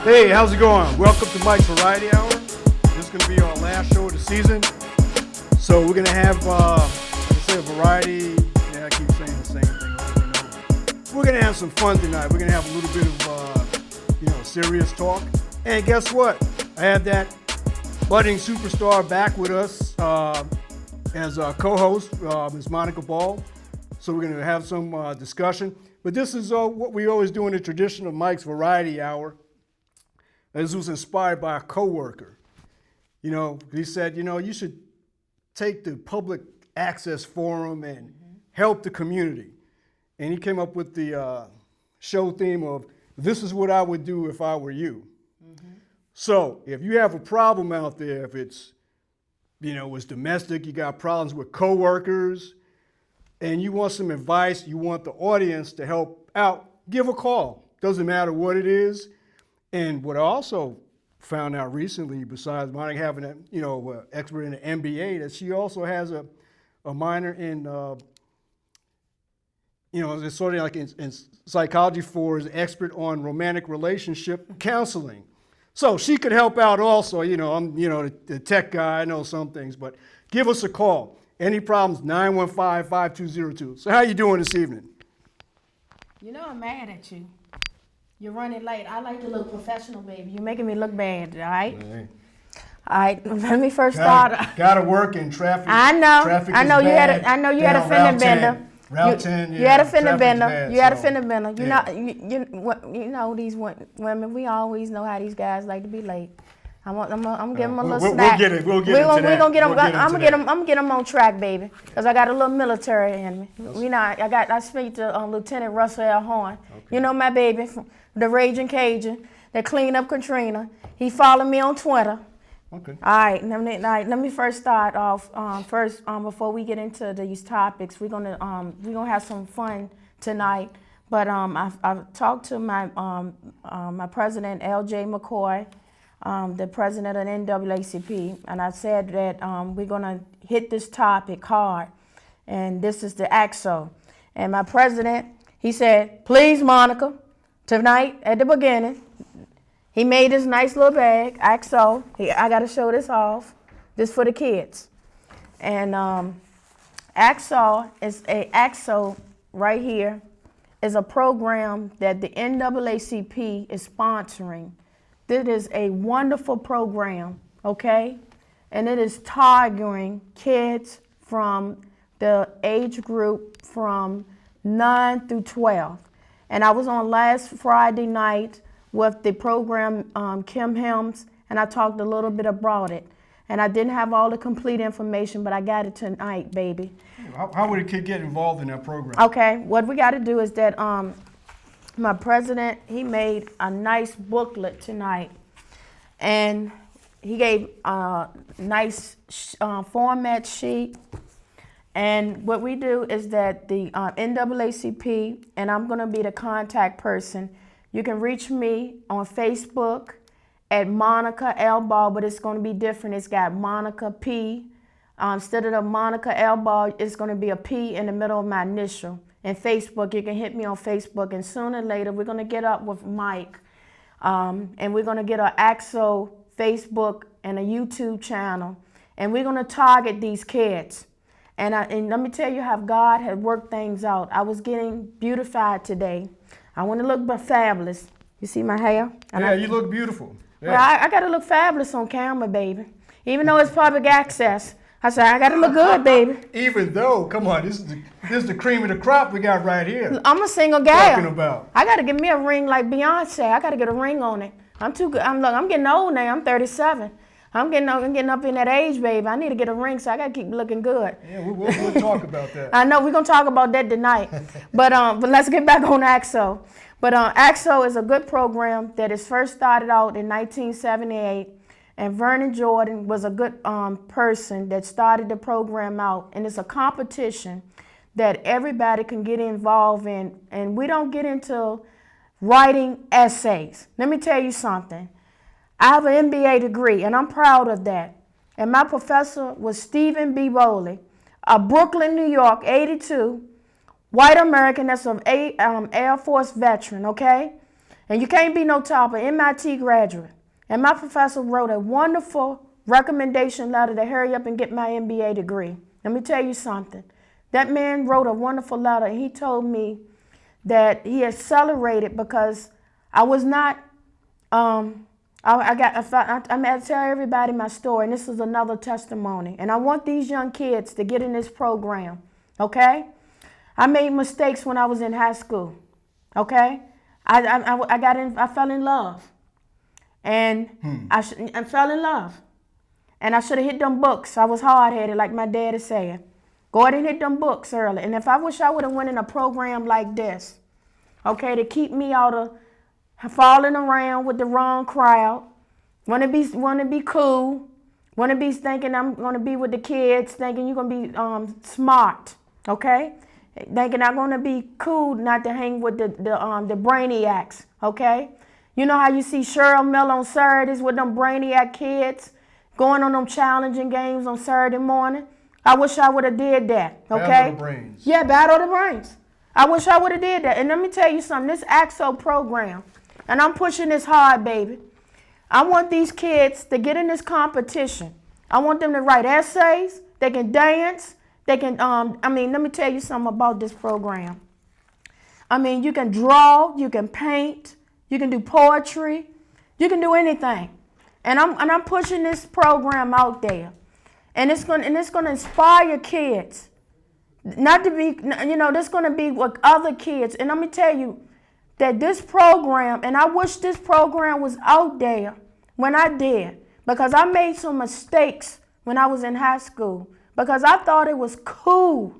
Hey, how's it going? Welcome to Mike's Variety Hour. This is going to be our last show of the season. So we're going to have, like I say, a variety. Yeah, I keep saying the same thing over and over. We're going to have some fun tonight. We're going to have a little bit of, serious talk. And guess what? I have that budding superstar back with us as a co-host, Ms. Monica Ball. So we're going to have some discussion. But this is what we always do in the tradition of Mike's Variety Hour. This was inspired by a coworker. He said, you should take the public access forum and help the community. And he came up with the show theme of, this is what I would do if I were you. So if you have a problem out there, if it's, it's domestic, you got problems with coworkers, and you want some advice, you want the audience to help out, give a call. Doesn't matter what it is. And what I also found out recently, besides Monica having an expert in the MBA, that she also has a minor in, it's sort of like in psychology is an expert on romantic relationship counseling. So she could help out also. I'm the tech guy, I know some things, but give us a call. Any problems, 915-5202. So how you doing this evening? I'm mad at you. You're running late. I like to look professional, baby. You're making me look bad, all right? Hey. All right, let me first start. Gotta work in traffic. I know. Traffic I know is you bad. had a fender bender. Route 10, You had a fender bender. Bad, you had a so, fender bender. yeah. You know these women. We always know how these guys like to be late. I'm gonna give them a little snack. We'll get into that. I'm gonna get them on track, baby, because I got a little military in me. I speak to Lieutenant Russell L. Horn. Okay. My baby, the Raging Cajun, that cleaned up Katrina. He followed me on Twitter. Okay. All right. Let me first start off. Before we get into these topics, we're gonna have some fun tonight. But I've talked to my president, L.J. McCoy, the president of the NAACP, and I said that we're gonna hit this topic hard, and this is the AXO. And my president, he said, please, Monica, tonight at the beginning, he made this nice little bag, AXO. I got to show this off. This for the kids. And AXO right here is a program that the NAACP is sponsoring. This is a wonderful program, okay? And it is targeting kids from the age group from 9 through 12. And I was on last Friday night with the program Kim Helms, and I talked a little bit about it. And I didn't have all the complete information, but I got it tonight, baby. How would a kid get involved in that program? Okay, what we got to do is that my president, he made a nice booklet tonight. And he gave a nice format sheet. And what we do is that the NAACP, and I'm going to be the contact person, you can reach me on Facebook at Monica L. Ball, but it's going to be different. It's got Monica P. Instead of the Monica L. Ball, it's going to be a P in the middle of my initial. And Facebook, you can hit me on Facebook. And sooner or later, we're going to get up with Mike. And we're going to get an AXO Facebook and a YouTube channel. And we're going to target these kids. And let me tell you how God had worked things out. I was getting beautified today. I want to look fabulous. You see my hair? And you look beautiful. Yeah. Well, I got to look fabulous on camera, baby. Even though it's public access. I said, I got to look good, baby. Even though, come on, this is the cream of the crop we got right here. I'm a single gal. Talking about. I got to get me a ring like Beyonce. I got to get a ring on it. I'm too good. I'm getting old now. I'm 37. I'm getting up in that age, baby. I need to get a ring, so I got to keep looking good. Yeah, we'll talk about that. I know we're going to talk about that tonight. But let's get back on AXO. But AXO is a good program that is first started out in 1978. And Vernon Jordan was a good person that started the program out. And it's a competition that everybody can get involved in. And we don't get into writing essays. Let me tell you something. I have an MBA degree, and I'm proud of that. And my professor was Stephen B. Bowley, of Brooklyn, New York, 82, white American, that's an Air Force veteran, okay? And you can't be no topper, MIT graduate. And my professor wrote a wonderful recommendation letter to hurry up and get my MBA degree. Let me tell you something. That man wrote a wonderful letter, and he told me that he accelerated because I was not, I'm going to tell everybody my story, and this is another testimony. And I want these young kids to get in this program, okay? I made mistakes when I was in high school, okay? I fell in love. And I fell in love. And I should have hit them books. I was hard-headed, like my daddy said. Go ahead and hit them books early. And if I wish I would have went in a program like this, okay, to keep me out of falling around with the wrong crowd, want to be cool, want to be thinking I'm going to be with the kids, thinking you're going to be smart, okay? Thinking I'm going to be cool not to hang with the Brainiacs, okay? You know how you see Cheryl Miller on Saturdays with them Brainiac kids going on them challenging games on Saturday morning? I wish I would have did that, okay? Battle of the brains. Yeah, battle of the brains. I wish I would have did that. And let me tell you something, this AXO program, and I'm pushing this hard, baby. I want these kids to get in this competition. I want them to write essays. They can dance. They can, let me tell you something about this program. You can draw, you can paint, you can do poetry, you can do anything. And I'm pushing this program out there. And it's going to inspire kids. Not to be, this going to be with other kids. And let me tell you that this program, and I wish this program was out there when I did, because I made some mistakes when I was in high school, because I thought it was cool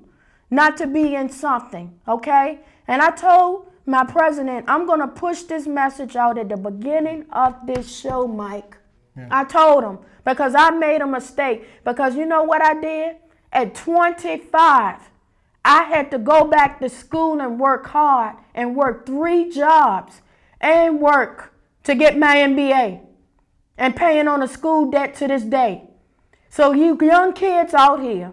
not to be in something, okay? And I told my president, I'm going to push this message out at the beginning of this show, Mike. Yeah. I told him, because I made a mistake. Because you know what I did? At 25, I had to go back to school and work hard and work 3 jobs and work to get my MBA and paying on a school debt to this day. So you young kids out here,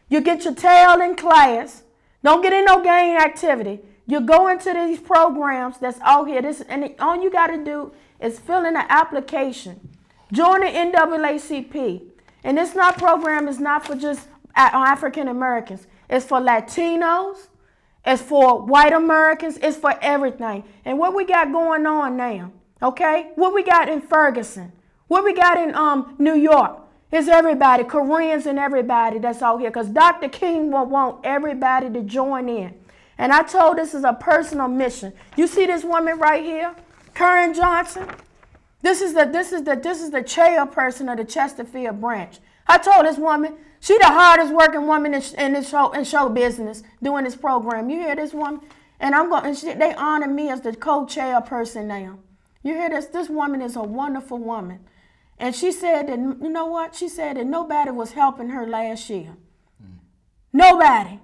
you get your tail in class, don't get in no gang activity. You go into these programs that's out here, and all you got to do is fill in an application. Join the NAACP. And this program is not for just African Americans. It's for Latinos. It's for white Americans. It's for everything. And what we got going on now, okay? What we got in Ferguson, what we got in New York, is everybody, Koreans and everybody that's out here. Because Dr. King will want everybody to join in. And I told this is a personal mission. You see this woman right here, Karen Johnson? This is the chairperson of the Chesterfield branch. I told this woman, she the hardest working woman in show business doing this program. You hear this woman? And they honor me as the co-chairperson now. You hear this? This woman is a wonderful woman. And she said that, you know what? She said that nobody was helping her last year. Nobody.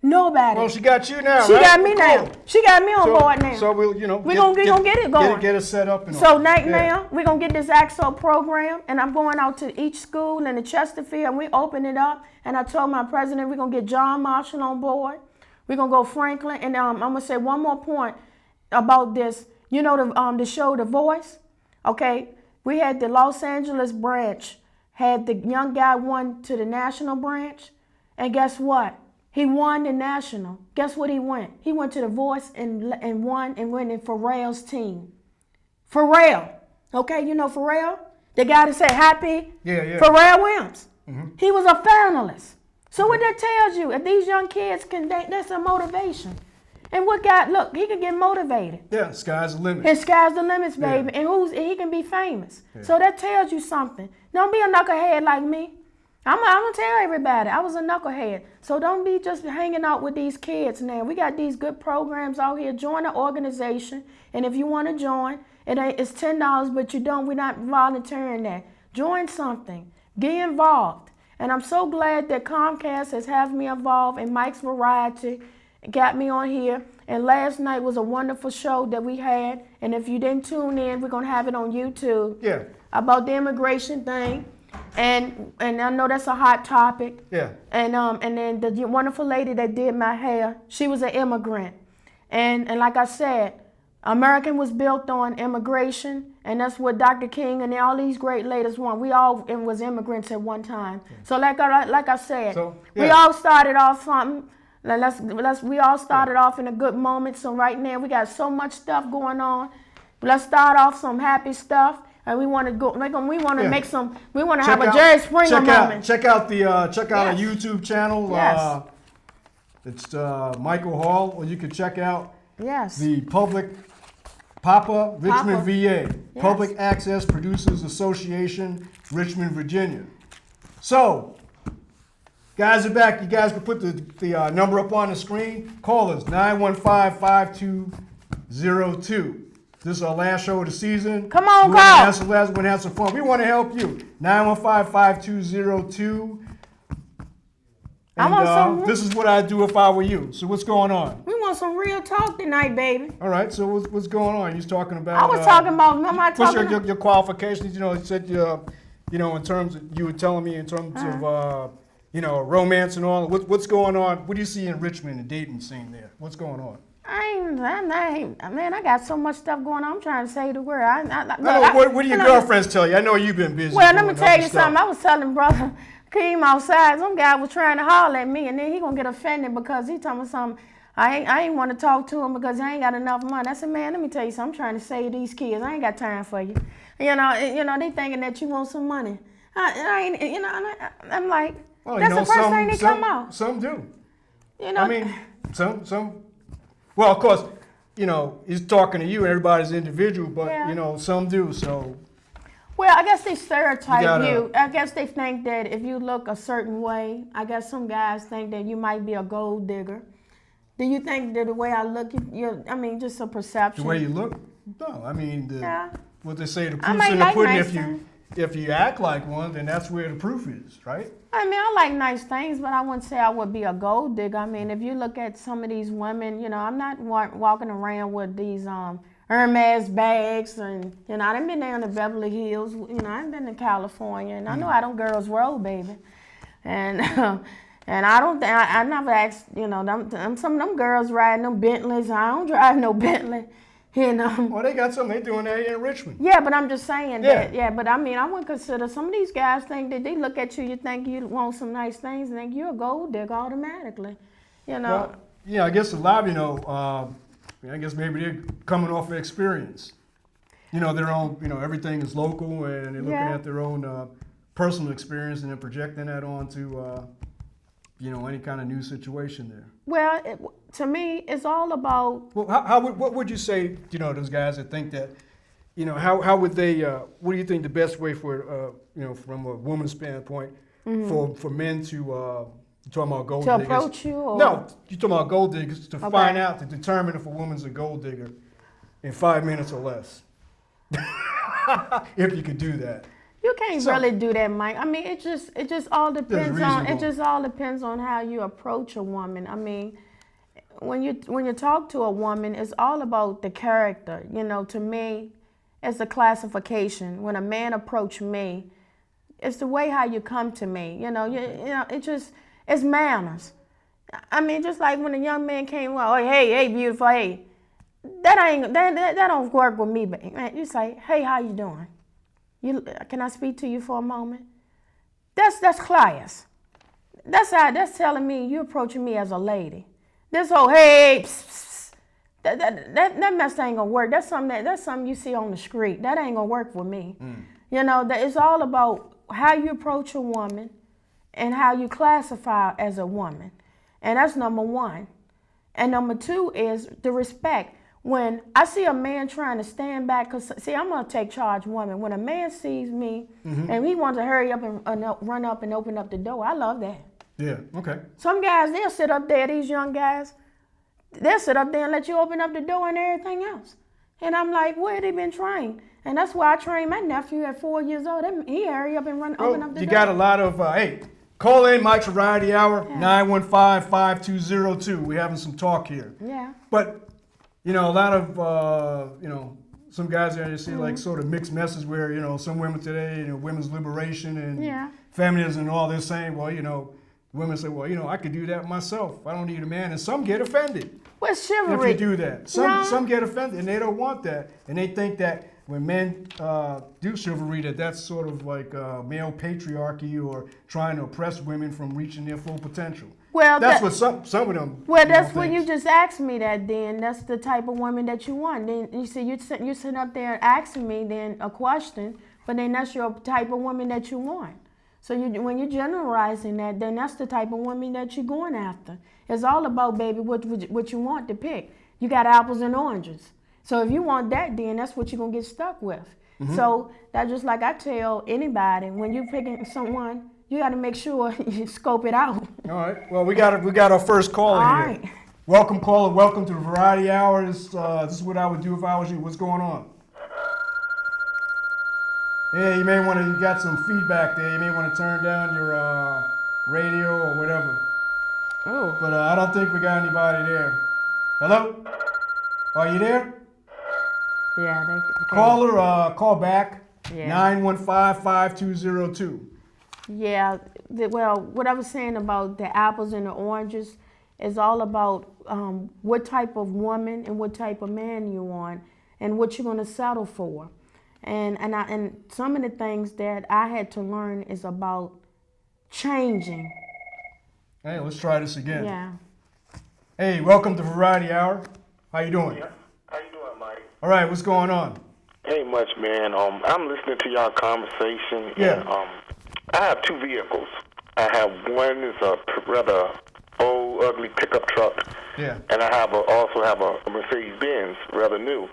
Well, she got you now. She right? got me now. She got me on board now. So we're gonna get it going. Get it set up. So now we're gonna get this AXO program, and I'm going out to each school in the Chesterfield, and we open it up. And I told my president we're gonna get John Marshall on board. We're gonna go Franklin, and I'm gonna say one more point about this. You know the show The Voice, okay? We had the Los Angeles branch had the young guy won to the national branch, and guess what? He won the national. Guess what he went? He went to The Voice and won and went in Pharrell's team. Pharrell. Okay, you know Pharrell? The guy that said happy? Yeah. Pharrell Williams. Mm-hmm. He was a finalist. So what that tells you, if these young kids that's a motivation. And look, he can get motivated. Yeah, sky's the limit. And sky's the limits, baby. Yeah. And he can be famous. Yeah. So that tells you something. Don't be a knucklehead like me. I'm going to tell everybody, I was a knucklehead. So don't be just hanging out with these kids now. We got these good programs out here. Join the organization. And if you want to join, it's $10, but we're not volunteering that. Join something. Get involved. And I'm so glad that Comcast has had me involved in Mike's Variety and got me on here. And last night was a wonderful show that we had. And if you didn't tune in, we're going to have it on YouTube. Yeah. About the immigration thing. And I know that's a hot topic. Yeah. And then the wonderful lady that did my hair, she was an immigrant. And like I said, American was built on immigration, and that's what Dr. King and all these great leaders want. We all was immigrants at one time. So like I said, we all started off something. We all started off in a good moment. So right now we got so much stuff going on. Let's start off some happy stuff, and we want to go. We want to make some. We want to have a Jerry Springer moment. Check out our YouTube channel. Yes. It's Michael Hall, or you can check out Yes. the Richmond, VA, Yes. Public Access Producers Association, Richmond, Virginia. So, guys are back. You guys can put the number up on the screen. Call us, 915-5202. This is our last show of the season. Come on, we're call. We're going to have some fun. We want to help you. 915-5202. And this is what I'd do if I were you. So what's going on? We want some real talk tonight, baby. All right. So what's going on? You're talking about. I was talking about. Remember I talking what's your qualifications? You know, you said in terms of, you were telling me in terms of romance and all. What's going on? What do you see in Richmond, the dating scene there? What's going on? Man, I got so much stuff going on. I'm trying to say the word. What do your girlfriends tell you? I know you've been busy. Well, let me tell you something. I was telling brother Keem outside. Some guy was trying to holler at me, and then he gonna get offended because he told me something. I ain't want to talk to him because I ain't got enough money. I said, man, let me tell you something. I'm trying to save these kids. I ain't got time for you. You know, they thinking that you want some money. I'm like, well, that's the first thing they come out. Some do. You know, I mean, some. Well, of course, he's talking to you. Everybody's individual, but some do. So. Well, I guess they stereotype you. I guess they think that if you look a certain way, I guess some guys think that you might be a gold digger. Do you think that the way I look, just a perception? The way you look? No, I mean, what they say, the I proof's in the like pudding. nice things. If you act like one, then that's where the proof is, right? I mean, I like nice things, but I wouldn't say I would be a gold digger. I mean, if you look at some of these women, I'm not walking around with these Hermes bags, and I done been down to Beverly Hills. I done been to California, and I know how them girls roll, baby. And and I never asked. Some of them girls riding them Bentleys. I don't drive no Bentley. Well, they got something. They doing that here in Richmond. Yeah, but I'm just saying that. Yeah, but I mean, I would consider some of these guys think that they look at you, you think you want some nice things, and think you're a gold digger automatically. Well, yeah, I guess a lot of I guess maybe they're coming off of experience. Their own. Everything is local, and they're looking at their own personal experience, and then projecting that onto any kind of new situation there. Well, to me, it's all about. Well, what would you say, those guys that think that, how would they, what do you think the best way for, from a woman's standpoint, for men to, talking about gold diggers? To approach you? Or? No, you're talking about gold diggers, to find out, to determine if a woman's a gold digger in 5 minutes or less. If you could do that. You can't really do that, Mike. I mean, it just all depends on how you approach a woman. I mean, when you talk to a woman, it's all about the character. To me, it's a classification. When a man approach me, it's the way how you come to me. It's manners. I mean, just like when a young man came, well, hey, beautiful, hey, that don't work with me. But man, you say, hey, how you doing? Can I speak to you for a moment? That's class. That's telling me you approaching me as a lady. This whole hey, pss, pss, that mess ain't gonna work. That's something you see on the street. That ain't gonna work with me. That it's all about how you approach a woman and how you classify as a woman, and that's number one. And number two is the respect. When I see a man trying to stand back, because, see, I'm going to take charge woman. When a man sees me and he wants to hurry up and run up and open up the door, I love that. Yeah, okay. Some guys, they'll sit up there, these young guys, they'll sit up there and let you open up the door and everything else. And I'm like, where have they been trained? And that's why I trained my nephew at 4 years old. He hurry up and open up the door. You got a lot of, call in Mike's Variety Hour, 915-5202. We're having some talk here. Yeah. But... a lot of, some guys there, you see like sort of mixed messages where, some women today, women's liberation and feminism and all, they're saying, well, women say, well, I could do that myself. I don't need a man. And some get offended. What's if chivalry? you do that. Some get offended and they don't want that, and they think that when men do chivalry, that's sort of like male patriarchy or trying to oppress women from reaching their full potential. Well, that's what some of them. Well, that's when you just asked me that. Then that's the type of woman that you want. Then you see, you sitting up there asking me then a question, but then that's your type of woman that you want. So when you're generalizing that, then that's the type of woman that you're going after. It's all about, baby, what you want to pick. You got apples and oranges. So if you want that, then that's what you're gonna get stuck with. Mm-hmm. So that's just like I tell anybody, when you're picking someone, you got to make sure you scope it out. All right. Well, we got our first caller here. Right. Welcome, caller. Welcome to the Variety Hour. This is what I would do if I was you. What's going on? Yeah, you got some feedback there. You may want to turn down your radio or whatever. Oh. But I don't think we got anybody there. Hello? Are you there? Yeah. Caller, call back. Yeah. 915-5202. Yeah, well, what I was saying about the apples and the oranges is all about what type of woman and what type of man you want and what you're going to settle for. And some of the things that I had to learn is about changing. Hey, let's try this again. Yeah. Hey, welcome to Variety Hour. How you doing? Yeah. How you doing, Mike? All right, what's going on? Ain't much, man. I'm listening to y'all conversation. Yeah. And, I have two vehicles. I have one is a rather old, ugly pickup truck. Yeah. And I also have a Mercedes-Benz, rather new.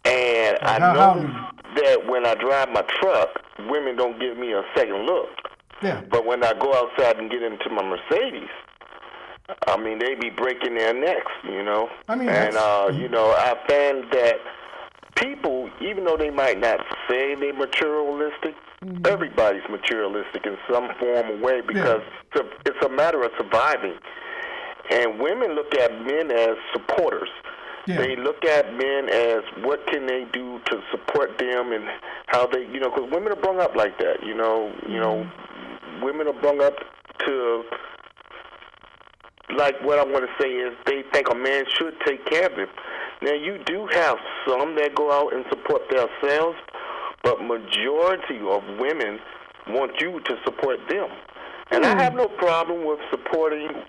And I notice that when I drive my truck, women don't give me a second look. Yeah. But when I go outside and get into my Mercedes, I mean, they be breaking their necks, you know. I mean, and I find that people, even though they might not say they're materialistic, mm-hmm. everybody's materialistic in some form or way because it's a matter of surviving. And women look at men as supporters. Yeah. They look at men as what can they do to support them and how they, because women are brought up like that, women are brought up to, like what I want to say is they think a man should take care of them. Now, you do have some that go out and support themselves, but majority of women want you to support them. And I have no problem with supporting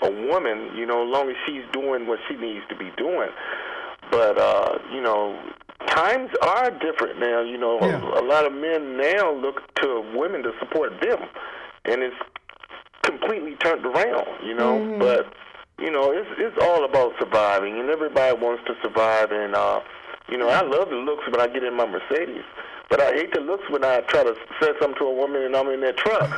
a woman, as long as she's doing what she needs to be doing. But, times are different now. A lot of men now look to women to support them, and it's completely turned around, Mm-hmm. But, it's all about surviving, and everybody wants to survive. And, I love the looks when I get in my Mercedes. But I hate the looks when I try to say something to a woman and I'm in that truck.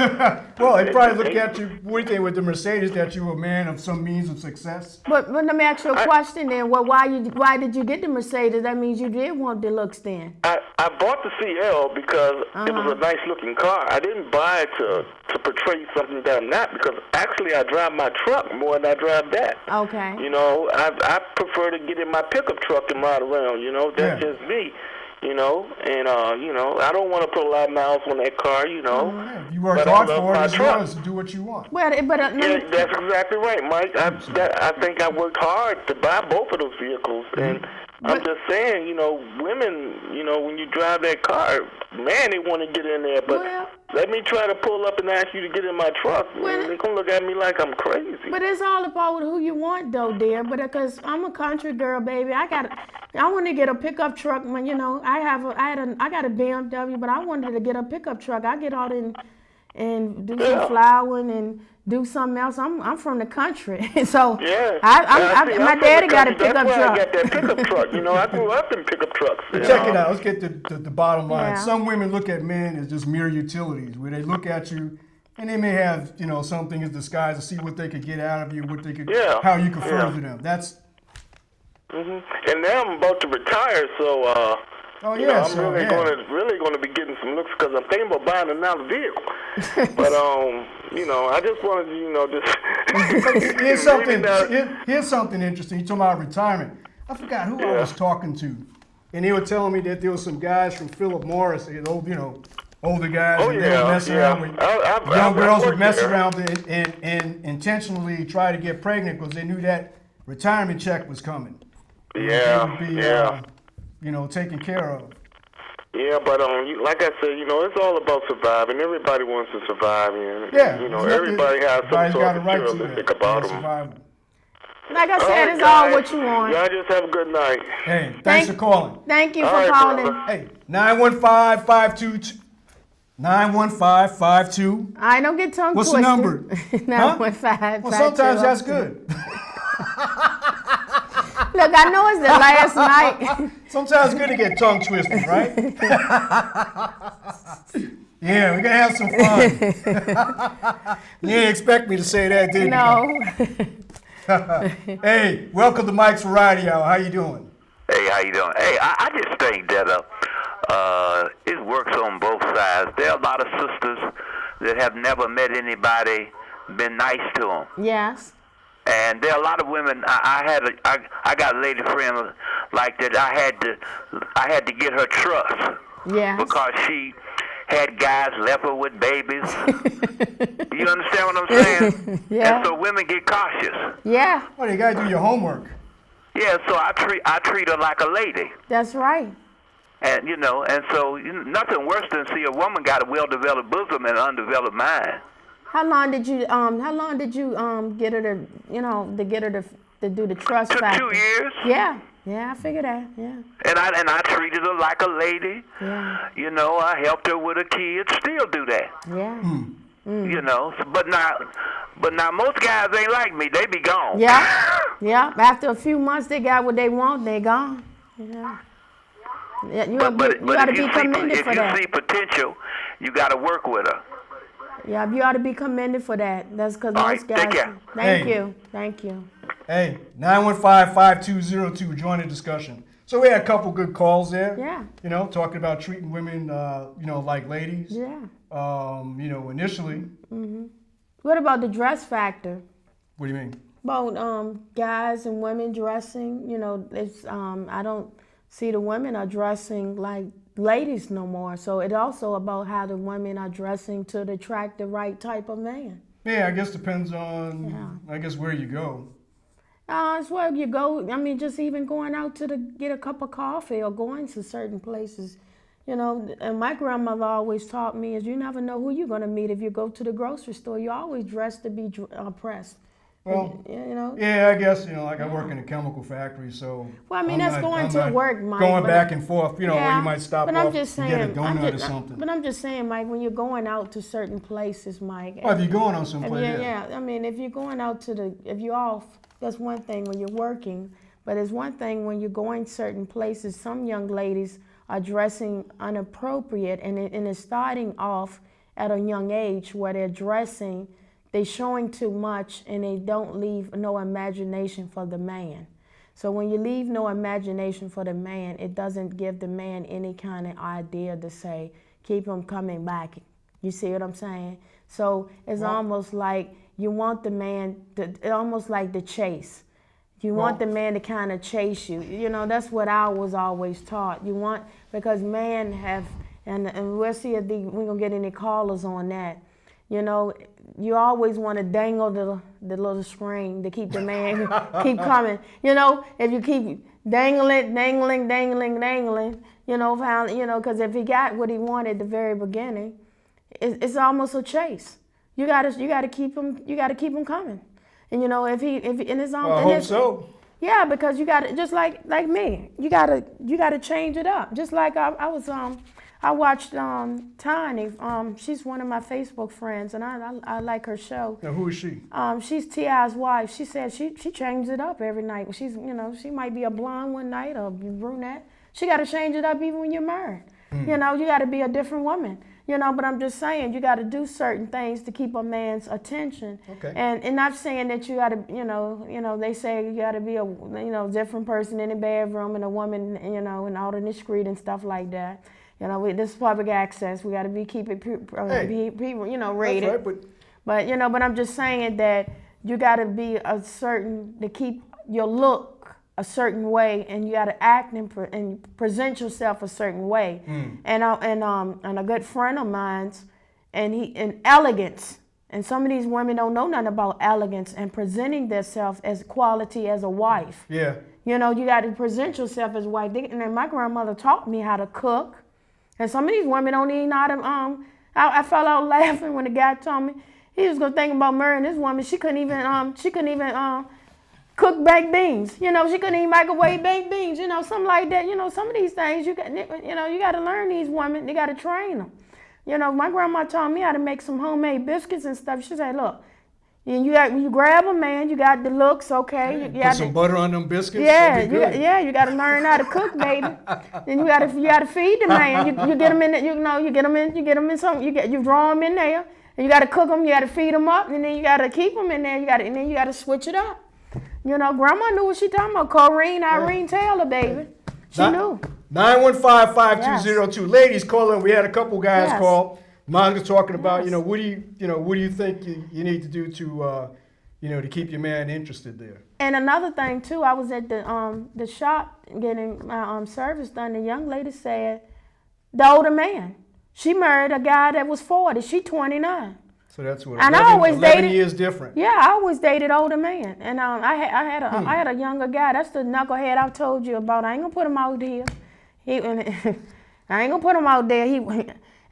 Well, they probably look at you with the Mercedes that you're a man of some means of success. But let me ask you a question then. Well, why did you get the Mercedes? That means you did want the looks then. I bought the CL because it was a nice looking car. I didn't buy it to portray something that I'm not, because actually I drive my truck more than I drive that. Okay. I prefer to get in my pickup truck and ride around, that's just me. I don't want to put a lot of miles on that car, You work hard for it, it's yours to do what you want. Well, yeah, that's exactly right, Mike. I think I worked hard to buy both of those vehicles, and I'm just saying, women, when you drive that car, man, they want to get in there, but let me try to pull up and ask you to get in my truck. They're going to look at me like I'm crazy. But it's all about who you want, though, dear. But because I'm a country girl, baby, I want to get a pickup truck. I got a BMW, but I wanted to get a pickup truck. I get out and do some flowering and do something else. I'm from the country, so my daddy got a pickup truck. I got that pickup truck. I grew up in pickup trucks. Check it out. Let's get to the bottom line. Yeah. Some women look at men as just mere utilities, where they look at you and they may have something in disguise to see what they could get out of you, how you could further them. That's. Mm-hmm. And now I'm about to retire, so. I'm really going to be getting some looks because I'm thinking about buying another vehicle. But I just wanted to, Here's something interesting. You talking about retirement. I forgot who I was talking to, and they were telling me that there were some guys from Philip Morris, older guys, and they would mess around with young girls would mess around and intentionally try to get pregnant because they knew that retirement check was coming. Yeah, They would be, taken care of. Yeah, but like I said, it's all about surviving. Everybody wants to survive, and everybody has some sort of materialistic about them. Like I said, it's guys, all what you want. Y'all just have a good night. Hey, thanks for calling. Thank you All for right, calling. brother. Hey, 915-522. I don't get tongue What's twisted. the number? 915. Well, sometimes that's good. Look, I know it's the last night. Sometimes it's good to get tongue twisted, right? Yeah, we're going to have some fun. You didn't expect me to say that, did you? No. Hey, welcome to Mike's Variety Hour. How you doing? Hey, how you doing? Hey, I just think that it works on both sides. There are a lot of sisters that have never met anybody, been nice to them. Yes. And there are a lot of women. I got a lady friend like that. I had to get her trust. Yes. Because she had guys left her with babies. You understand what I'm saying? Yeah. And so women get cautious. Yeah. Well, you got to do your homework. Yeah. So I treat her like a lady. That's right. And so nothing worse than see a woman got a well-developed bosom and an undeveloped mind. How long did you get her to to do the trust Took factor? 2 years. Yeah. Yeah, I figured that. Yeah. And I treated her like a lady. Yeah. I helped her with her kids. Still do that. Yeah. But now most guys ain't like me. They be gone. Yeah. Yeah. After a few months, they got what they want. They gone. Yeah. Yeah, you got to be commended for that. If you see potential, you got to work with her. Yeah, you ought to be commended for that. That's because most guys. Take care. Thank you. Hey, 915-5202. Join the discussion. So we had a couple good calls there. Yeah. Talking about treating women, like ladies. Yeah. Initially. Mm-hmm. What about the dress factor? What do you mean? About guys and women dressing. It's I don't see the women are dressing like ladies no more. So it's also about how the women are dressing to attract the right type of man. Yeah, I guess depends on, where you go. It's where you go. I mean, just even going out to get a cup of coffee or going to certain places. And my grandmother always taught me is you never know who you're going to meet if you go to the grocery store. You always dress to be pressed. Well, yeah, I guess, I work in a chemical factory, so. Well, I mean, that's going to work, Mike. Going back and forth, where you might stop off and get a donut or something. But I'm just saying, Mike, when you're going out to certain places, Mike. Well, if you're going on some place, yeah. I mean, if you're going out if you're off, that's one thing when you're working. But it's one thing when you're going certain places, some young ladies are dressing inappropriate, and it's starting off at a young age where they're dressing. They're showing too much, and they don't leave no imagination for the man. So when you leave no imagination for the man, it doesn't give the man any kind of idea to say, keep him coming back. You see what I'm saying? So it's almost like you want the man, almost like the chase. You want the man to kind of chase you. That's what I was always taught. You want, because men have, and we'll see if we're going to get any callers on that. You always want to dangle the little string to keep the man keep coming. If you keep dangling, because if he got what he wanted at the very beginning, it's almost a chase. You gotta keep him coming. And if in his own. Well, I hope so. Yeah, because you gotta, just like me, you gotta change it up. Just like I watched Tiny. She's one of my Facebook friends, and I like her show. Now, who is she? She's T.I.'s wife. She said she changes it up every night. She's she might be a blonde one night or a brunette. She got to change it up even when you're married. You got to be a different woman. But I'm just saying you got to do certain things to keep a man's attention. Okay. And not saying that you got to, they say you got to be a, different person in the bedroom and a woman, and out in the street and stuff like that. This is public access. We got to keep it, rated. That's right, but I'm just saying that you got to be to keep your look a certain way, and you got to act and present yourself a certain way. And a good friend of mine's, and elegance And some of these women don't know nothing about elegance and presenting themselves as quality as a wife. Yeah. You know, you got to present yourself as a wife. And then my grandmother taught me how to cook. And some of these women don't even know how to, I fell out laughing when the guy told me he was gonna think about marrying this woman. She couldn't even cook baked beans. You know, she couldn't even microwave baked beans. You know, something like that. You know, some of these things you got to learn these women. You got to train them. You know, my grandma taught me how to make some homemade biscuits and stuff. She said, look, you grab a man, you got the looks, okay. You Put some butter on them biscuits. Yeah, you got to learn how to cook, baby. Then you got to feed the man. You get them in, you get them in some. You draw them in there, and you got to cook them. You got to feed them up, and then you got to keep them in there. And then you got to switch it up. You know, Grandma knew what she talking about. Corrine Irene Taylor, baby. She knew. 915-5202. Ladies, call in. We had a couple guys Yes. call. Monica's talking about, Yes. what do you think you need to do to, to keep your man interested there? And another thing too, I was at the shop getting my service done. The young lady said, the older man. She married a guy that was 40. She 29. So that's what. And 11, I always 11 dated, years different. Yeah, I always dated older men. And I had a younger guy. That's the knucklehead I told you about. I ain't gonna put him out here. I ain't gonna put him out there.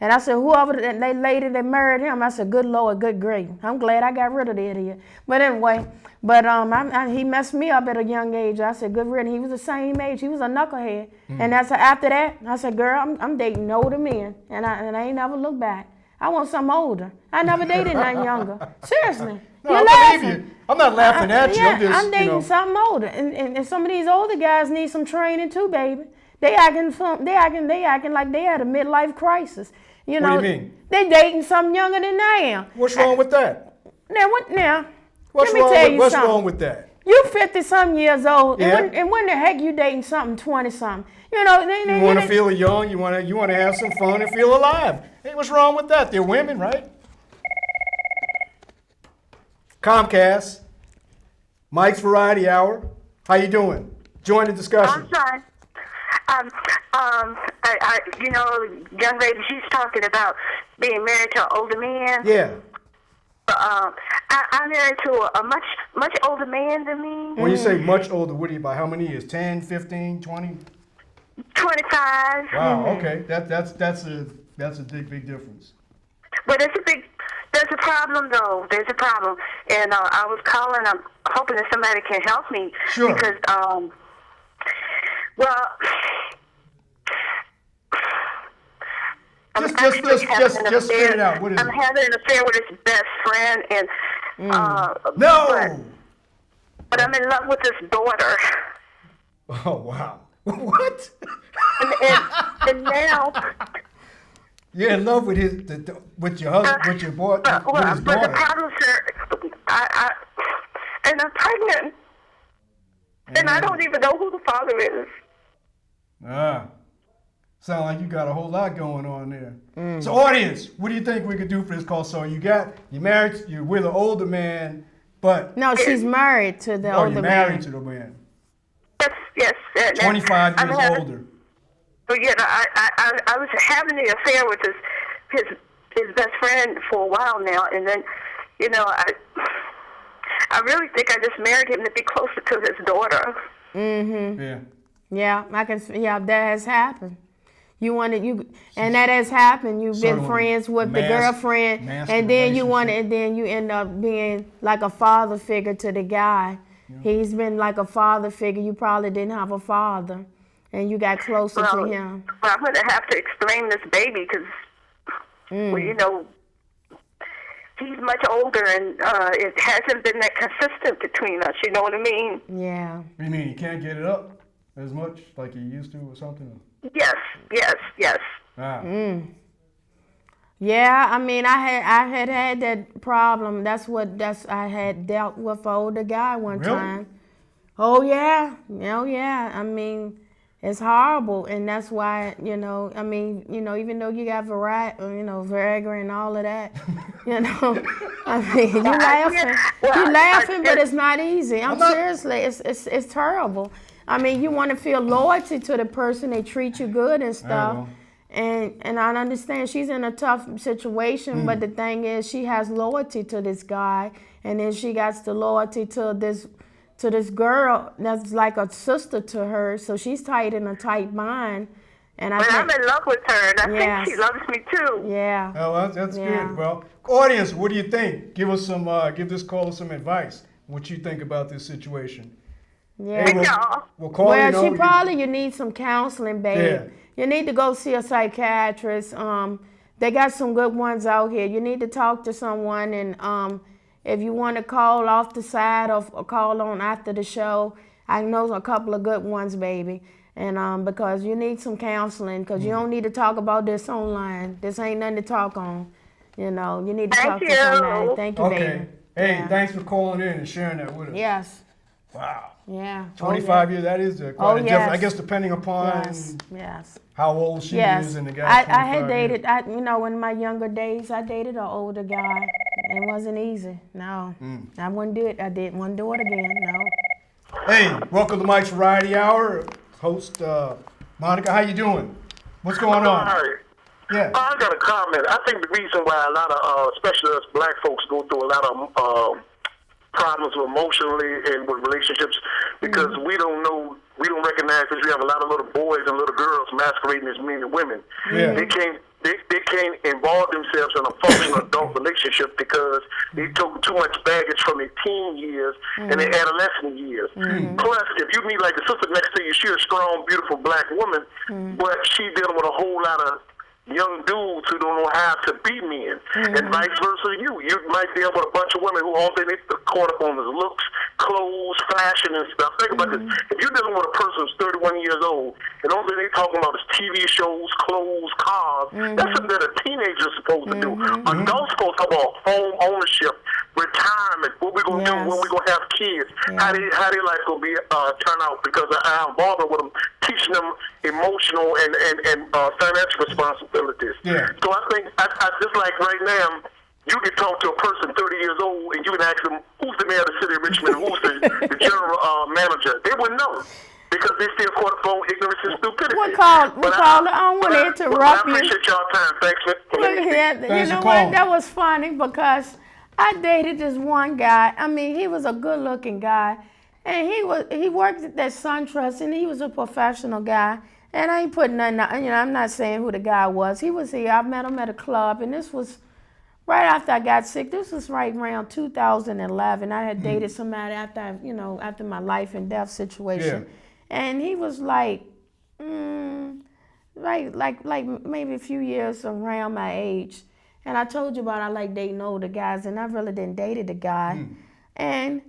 And I said, whoever that lady that married him, I said, good Lord, good grief. I'm glad I got rid of that idiot. But anyway, he messed me up at a young age. I said, good riddance. He was the same age. He was a knucklehead. And after that, I said, girl, I'm dating older men. And I ain't never looked back. I want something older. I never dated nothing younger. Seriously. No, You're I laughing. believe you. I'm not laughing at you. Yeah, I'm dating something older. And some of these older guys need some training too, baby. They acting like they had a midlife crisis. You know, what do you mean? They dating something younger than I am. What's wrong with that? Now, What's let me tell you what's something. wrong with that? You 50-something years old, Yeah. and when the heck you dating something 20-something? You know, You want to feel young. You want to have some fun and feel alive. Hey, what's wrong with that? They're women, right? Comcast, Mike's Variety Hour. How you doing? Join the discussion. I'm fine. Young lady, she's talking about being married to an older man. Yeah. I'm married to a much older man than me. When you say much older, what do you by? How many years? 10, 15, 20? 25. Wow. Okay. That's a big difference. But there's a problem though. There's a problem, and I was calling. I'm hoping that somebody can help me. Sure. Because Just spit it out. What is I'm it? having an affair with his best friend, and No. but I'm in love with his daughter. Oh wow. What? And now, You're in love with with your husband, with your boy, with his but the daughter. problem, sir, and I'm pregnant, and I don't even know who the father is. Sound like you got a whole lot going on there. So, audience, what do you think we could do for this call? So, you're married, you're with an older man, but No, she's married to the older you're man. married to the man, Yes. 25 years older. But yeah, I was having the affair with his best friend for a while now, and then, I really think I just married him to be closer to his daughter. Yeah. Yeah, that has happened. And that has happened. You've been friends with the girlfriend, and then you end up being like a father figure to the guy. Yeah. He's been like a father figure. You probably didn't have a father, and you got closer to him. Well, I'm going to have to explain this baby because, he's much older, and it hasn't been that consistent between us. You know what I mean? Yeah. What do you mean? You can't get it up as much like you used to or something? Yes. Ah. Yeah, I mean, I had that problem. I had dealt with an older guy one time. Oh yeah. I mean, it's horrible, and that's why even though you got Viagra and all of that, I mean, you laughing, but it's not easy. Seriously, it's terrible. I mean, you want to feel loyalty to the person. They treat you good and stuff. And I understand she's in a tough situation, but the thing is, she has loyalty to this guy, and then she got the loyalty to this girl that's like a sister to her. So she's tight in a tight mind. And I'm in love with her, and I Yes. think she loves me too. Yeah. Oh, that's Yeah. good. Well, audience, what do you think? Give us some, give this caller some advice. What you think about this situation? Yeah. Hey, y'all. we'll call Well, you. you need some counseling, babe. Yeah. You need to go see a psychiatrist. They got some good ones out here. You need to talk to someone, and if you want to call off the side or call on after the show, I know a couple of good ones, baby. And because you need some counseling, because you don't need to talk about this online. This ain't nothing to talk on. You know, you need to talk to somebody. Thank you, baby. Okay. Hey, Yeah. thanks for calling in and sharing that with us. Yes. Wow. Yeah. 25 years, that is quite a difference. yes. I guess depending upon Yes. how old she Yes. is and the guy. I had dated, in my younger days, I dated an older guy. It wasn't easy. No. I wouldn't do it. I didn't do it again. No. Hey, welcome to Mike's Variety Hour. Host Monica, how you doing? What's going on? Hi. Yeah. I got a comment. I think the reason why a lot of, especially us black folks, go through a lot of problems emotionally and with relationships because we don't recognize that we have a lot of little boys and little girls masquerading as men and women. Yeah. They can't involve themselves in a functional adult relationship because they took too much baggage from their teen years and their adolescent years. Plus, if you meet like the sister next to you, she's a strong, beautiful black woman, but she dealing with a whole lot of young dudes who don't know how to be men, and vice versa. You might deal with a bunch of women who all they caught up on is looks, clothes, fashion, and stuff. Think about this: if you're dealing with a person who's 31 years old, and all they talking about is TV shows, clothes, cars, that's something that a teenager's supposed to do. Adults supposed to talk about home ownership, retirement, what we're gonna do, when we're gonna have kids, how they life gonna be turn out. Because I'm involved with them, teaching them emotional and financial responsibilities. Yeah. So I think I just like right now, you can talk to a person 30 years old and you can ask them who's the mayor of the city of Richmond, who's the general manager. They wouldn't know because they still caught up on ignorance and stupidity. I don't want to interrupt you. I appreciate y'all time. Thanks for You know what? That was funny because I dated this one guy. I mean, he was a good-looking guy, and he worked at that SunTrust, and he was a professional guy. And I ain't putting nothing, I'm not saying who the guy was. He was here. I met him at a club, and this was right after I got sick. This was right around 2011. I had dated somebody after my life and death situation. Yeah. And he was like maybe a few years around my age. And I told you about I like dating older guys, and I really didn't date the guy. And,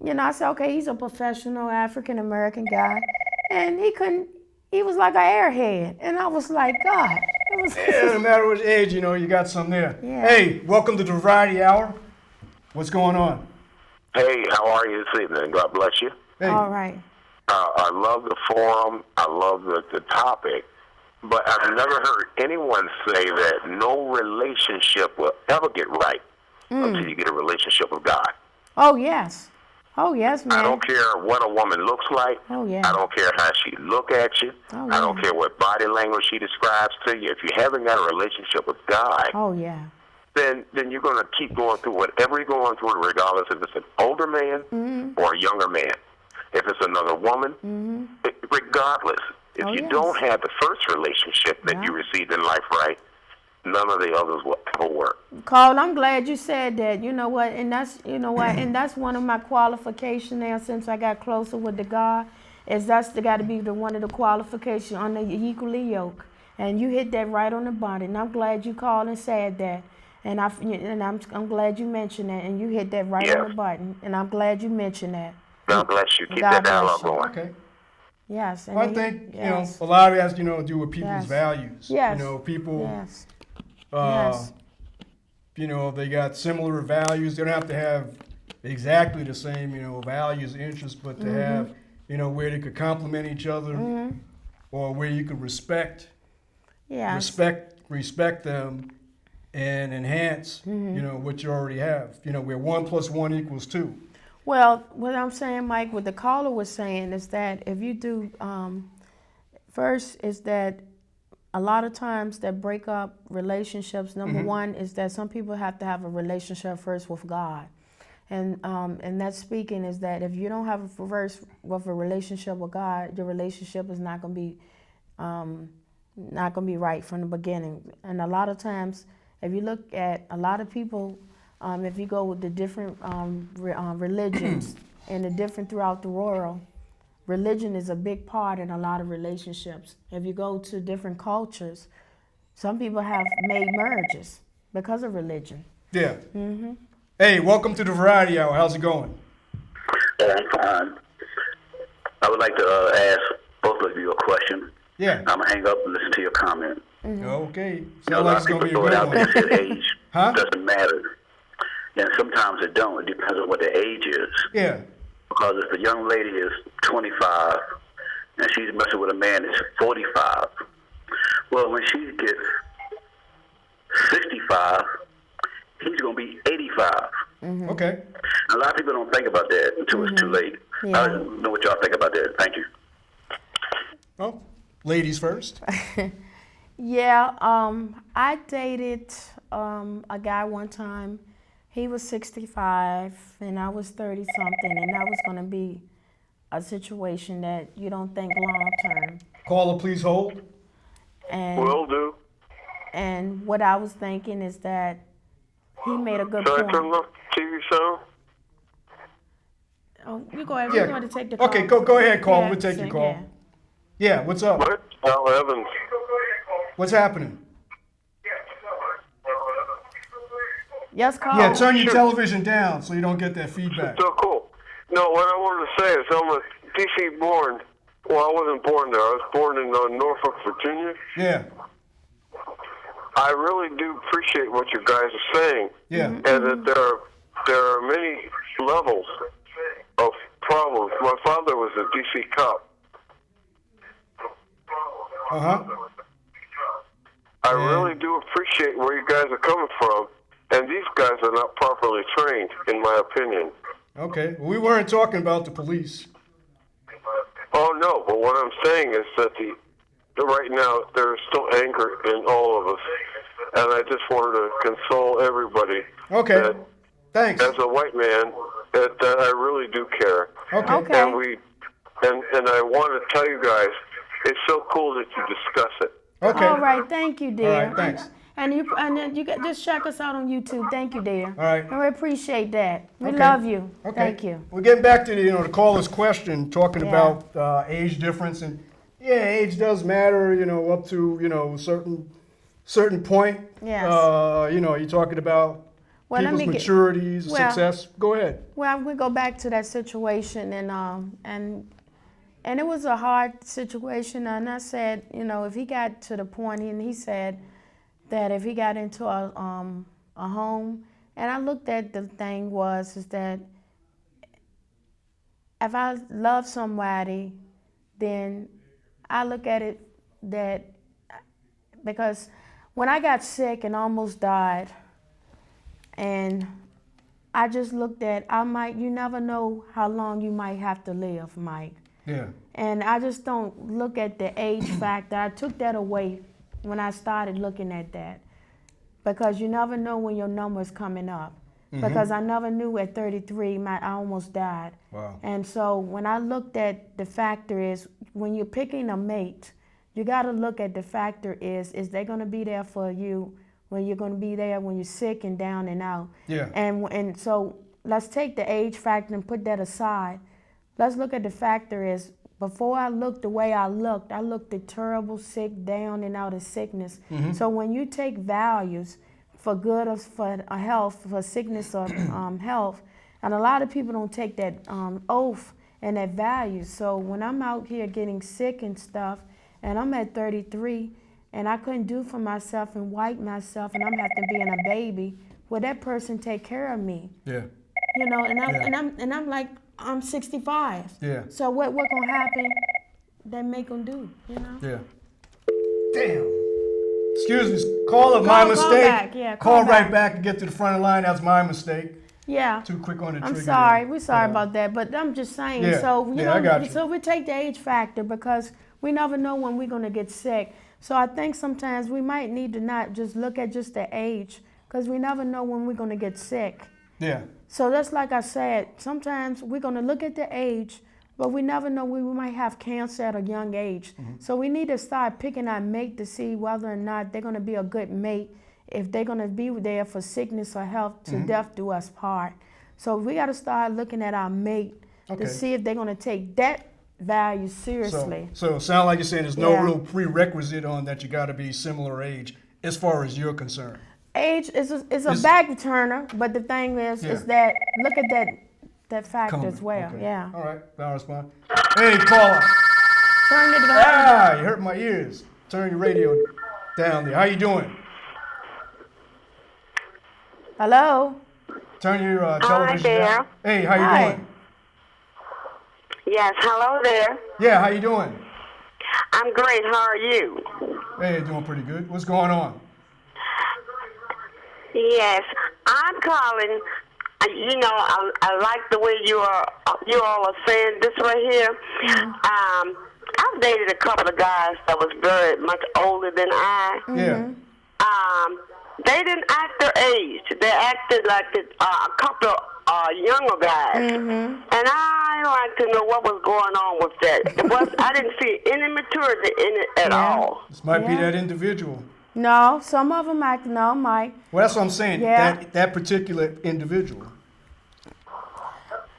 I said, okay, he's a professional African-American guy. And he was like an airhead. And I was like, God. No matter what age, you got some there. Yeah. Hey, welcome to the Variety Hour. What's going on? Hey, how are you this evening? God bless you. Hey. All right. I love the forum. I love the topic. But I've never heard anyone say that no relationship will ever get right until you get a relationship with God. Oh, yes. Oh, yes, man. I don't care what a woman looks like. Oh, yeah. I don't care how she look at you. Oh, I don't care what body language she describes to you. If you haven't got a relationship with God, oh, yeah. then you're going to keep going through whatever you're going through, regardless if it's an older man or a younger man. If it's another woman, regardless. If you don't have the first relationship that you received in life right, none of the others will ever work. Carl, I'm glad you said that. You know what? And that's one of my qualifications now since I got closer with the God, is that's got to be one of the qualifications on the equally yoke. And you hit that right on the button. And I'm glad you called and said that. And I'm glad you mentioned that. And you hit that right on the button. And I'm glad you mentioned that. God bless you. Keep that dialogue going. Okay. Yes. Well, I think, a lot of it has to do with people's values. Yes. People, yes. They got similar values. They don't have to have exactly the same, values, interests, but to have, where they could complement each other or where you could respect them and enhance, what you already have. Where 1 + 1 = 2. Well, what I'm saying, Mike, what the caller was saying is that if you do, first is that a lot of times that break up relationships, number one is that some people have to have a relationship first with God. And that speaking is that if you don't have a first with a relationship with God, your relationship is not going to be right from the beginning. And a lot of times, if you look at a lot of people, if you go with the different religions and the different throughout the world, religion is a big part in a lot of relationships. If you go to different cultures, some people have made marriages because of religion. Yeah. Hey, welcome to the Variety Hour. How's it going? I'm fine. I would like to ask both of you a question. Yeah. I'm going to hang up and listen to your comment. Okay. A Sounds lot like of it's going to people be a throw it good out there one. and say age Huh? doesn't matter. And sometimes it don't. It depends on what the age is. Yeah. Because if a young lady is 25 and she's messing with a man that's 45, well, when she gets 65, he's going to be 85. Okay. A lot of people don't think about that until it's too late. Yeah. I don't know what y'all think about that. Thank you. Well, ladies first. Yeah, I dated a guy one time. He was 65 and I was 30 something, and that was going to be a situation that you don't think long term. Caller, please hold. And Will do. and what I was thinking is that he made a good Should I turn point. off TV sound? Oh, you go ahead. Yeah. We're going to take the call. Okay, go ahead, caller. Yeah, We'll take your so, call. yeah. Yeah, what's up? What? Al Evans. What's happening? Yes, call. Yeah, turn your Sure. television down so you don't get that feedback. So cool. No, what I wanted to say is I'm a DC born. Well, I wasn't born there. I was born in Norfolk, Virginia. Yeah, I really do appreciate what you guys are saying, yeah. and that there are many levels of problems. My father was a DC cop. Uh-huh. I Yeah. really do appreciate where you guys are coming from, and these guys are not properly trained, in my opinion. Okay. Well, we weren't talking about the police. Oh no, but what I'm saying is that right now there is still anger in all of us, and I just wanted to console everybody. Okay. That Thanks. as a white man, that I really do care. Okay. Okay. And I want to tell you guys, it's so cool that you discuss it. Okay. All right, thank you, dear. All right, thanks. And then you just check us out on YouTube. Thank you, dear. All right. And we appreciate that. We Okay. love you. Okay. Thank you. We're getting back to the caller's question, talking Yeah. about age difference, and yeah, age does matter. Up to certain point. Yes. You're talking about Well, let people's me get- maturities, well- success. Go ahead. Well, we go back to that situation, and it was a hard situation. And I said, if he got to the point, and he said that if he got into a home, and I looked at the thing is that if I love somebody, then I look at it that because when I got sick and almost died, and I just looked at, you never know how long you might have to live, Mike. Yeah. And I just don't look at the age factor. I took that away when I started looking at that. Because you never know when your number's coming up. Because I never knew at 33, I almost died. Wow. And so when I looked at the factor is, when you're picking a mate, you got to look at the factor is they going to be there for you when you're going to be there when you're sick and down and out. Yeah. And so let's take the age factor and put that aside. Let's look at the factor is, before I looked the way I looked at terrible, sick, down and out of sickness. So when you take values for good or for health, for sickness or health, and a lot of people don't take that oath and that value. So when I'm out here getting sick and stuff, and I'm at 33, and I couldn't do for myself and wipe myself, and I'm having to be in a baby, will that person take care of me? Yeah. And I'm like, I'm 65. Yeah. So what gonna happen? That make them do, Yeah. Damn. Excuse me, caller, my Call mistake. back, yeah, call call right back. back and get to the front of the line. That's my mistake. Yeah. Too quick on the I'm trigger. sorry. there. We're sorry Yeah. about that, but I'm just saying. Yeah, So yeah, I got you. So we take the age factor because we never know when we're gonna get sick. So I think sometimes we might need to not just look at just the age, because we never know when we're going to get sick. Yeah. So that's like I said, sometimes we're going to look at the age, but we never know when we might have cancer at a young age. So we need to start picking our mate to see whether or not they're going to be a good mate, if they're going to be there for sickness or health to death do us part. So we got to start looking at our mate to see if they're going to take that value seriously. So it sounds like you're saying there's no Yeah. real prerequisite on that you got to be similar age as far as you're concerned. Age is a back turner, but the thing is that look at that fact as well. Okay. Yeah. All right, I'll respond. Hey, caller. Turn it down. Ah, you hurt my ears. Turn your radio down there. How you doing? Hello. Turn your television there. down. Hey, how you Hi. doing? Yes, hello there. Yeah, how you doing? I'm great. How are you? Hey, doing pretty good. What's going on? Yes, I'm calling. You know, I like the way you all are saying this right here. I've dated a couple of guys that was very much older than I. Yeah. They didn't act their age. They acted like a couple of younger guys. And I like to know what was going on with that. I didn't see any maturity in it at all. This might be Yeah. that individual. No, some of them act. No, Mike. Well, that's what I'm saying. Yeah. That particular individual.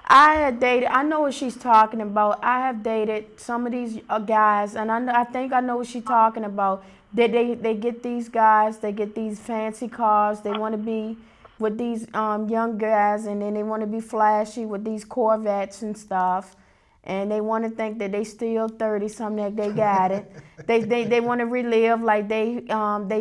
I had dated. I know what she's talking about. I have dated some of these guys, and I think I know what she's talking about. They get these guys. They get these fancy cars. They want to be with these young guys, and then they want to be flashy with these Corvettes and stuff. And they want to think that they still 30-something, like they got it. They want to relive like they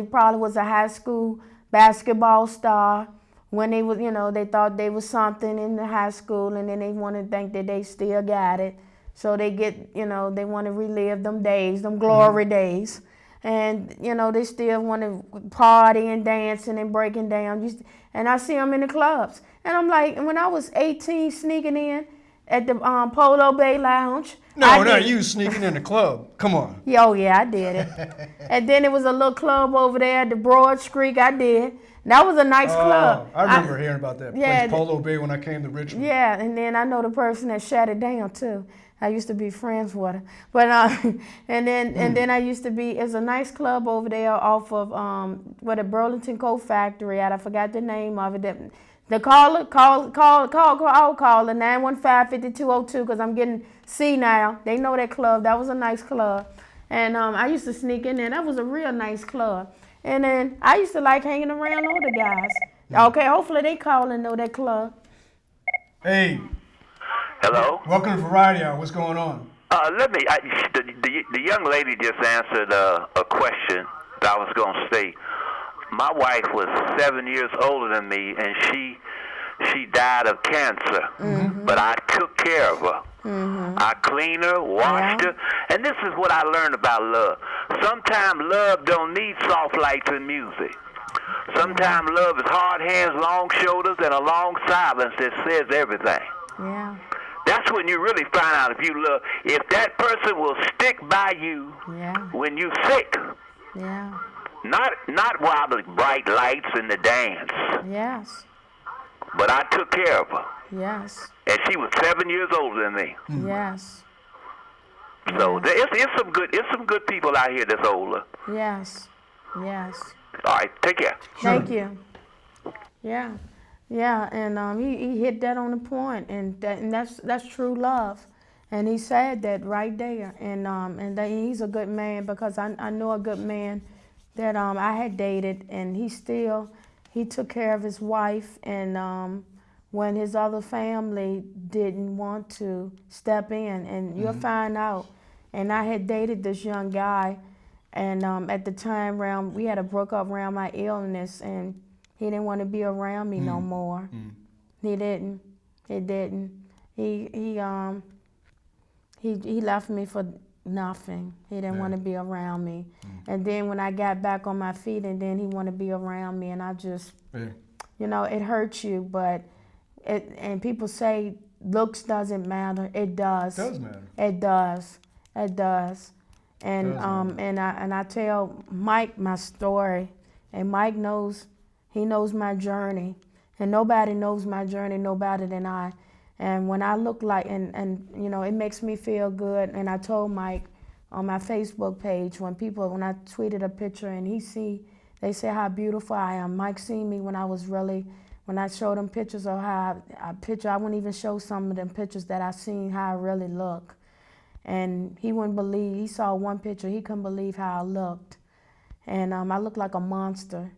probably was a high school basketball star when they was, they thought they was something in the high school, and then they want to think that they still got it. So they get, they want to relive them days, them glory days. And, they still want to party and dancing and breaking down. And I see them in the clubs. And I'm like, when I was 18 sneaking in, at the Polo Bay Lounge. No, you sneaking in the club. Come on. Yeah, oh yeah, I did it. And then it was a little club over there at the Broad Street. I did. That was a nice club. I remember hearing about that yeah, place, Polo Bay, when I came to Richmond. Yeah, and then I know the person that shut it down too. I used to be friends with her. But and then I used to be. It's a nice club over there off of where the Burlington Coat Factory at. I forgot the name of it. The call the 915-5202 because I'm getting senile. They know that club. That was a nice club. And I used to sneak in there. That was a real nice club. And then I used to like hanging around older guys. Okay, hopefully they call and know that club. Hey. Hello? Welcome to Variety Hour. What's going on? The young lady just answered a question that I was going to say. My wife was 7 years older than me, and she died of cancer. But I took care of her. I cleaned her, washed her, and this is what I learned about love. Sometimes love don't need soft lights and music. Sometimes love is hard hands, long shoulders, and a long silence that says everything. Yeah. That's when you really find out if you love. If that person will stick by you when you're sick. Yeah. Not while the bright lights and the dance. Yes. But I took care of her. Yes. And she was 7 years older than me. Yes. So it's some good people out here that's older. Yes. Yes. All right, take care. Thank you. Yeah. Yeah, and he hit that on the point, and that's true love. And he said that right there. And he's a good man because I know a good man that I had dated, and he took care of his wife, and when his other family didn't want to step in, and you'll find out. And I had dated this young guy, and at the time we had broke up around my illness, and he didn't want to be around me no more. He didn't. He left me for nothing. He didn't want to be around me. And then when I got back on my feet, and then he wanted to be around me, and I just, it hurts you, but and people say looks doesn't matter. It does. It does matter. It does. It does. And I tell Mike my story, and Mike knows my journey, and nobody knows my journey no better than I. And when I look like, and you know, it makes me feel good. And I told Mike on my Facebook page when I tweeted a picture and they say how beautiful I am. Mike seen me when I showed him pictures of how I wouldn't even show some of them pictures that I seen how I really look. And he wouldn't believe, he saw one picture, he couldn't believe how I looked. And I looked like a monster.